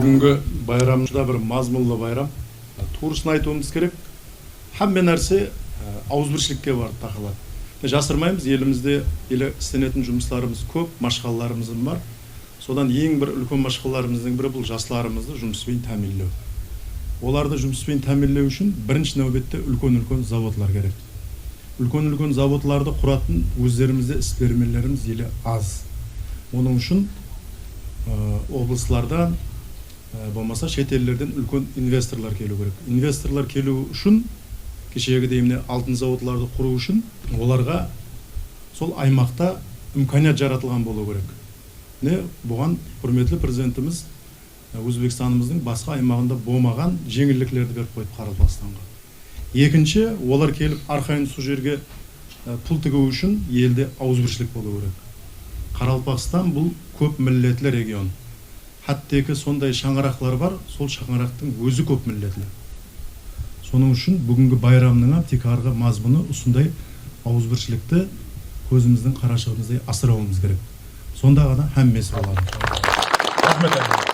Бүгінгі байрам да бір мазмұнлы байрам. Туысын айтуымыз керек. Hamma нәрсе ауызбіршілікке барып тақалады. Жасырмаймыз, елімізде істенетін жұмыстарымыз көп, машқаларымыз бар. Содан ең бір үлкен машқаларымыздың бірі бұл жастарымызды жұмыспен тәмінлеу. Оларды жұмыспен тәмінлеу үшін бірінші нәубетте үлкен заводлар керек. Үлкен заводларды құратын өздерімізде іс-бермелеріміз елі аз. Оның үшін облыстардан болмаса шетелдерден үлкен инвесторлар келу керек. Инвесторлар келу үшін кешегідей міне алтын заводларды құру үшін оларға сол аймақта имканият жаратылған болу керек. Бұған құрметлі президентіміз Өзбекстанымыздың басқа аймағында болмаған жеңілдіктерді беріп қойып Қарақалпақстанға. Екінші, олар келіп арқайын су жерге пұл тігу үшін елде ауызбіршілік болу керек. Қарақалпақстан бұл көп миллетлі регион. Хаттекі сондай шаңырақлар бар, сол шаңырақтың өзі көп миллетлі. Соның үшін бүгінгі байрамның тек арғы мазмұны осындай ауызбіршілікті көзіміздің қарашығымыздай асырауымыз керек. Сонда ғана һәммесі болады. Рахмет.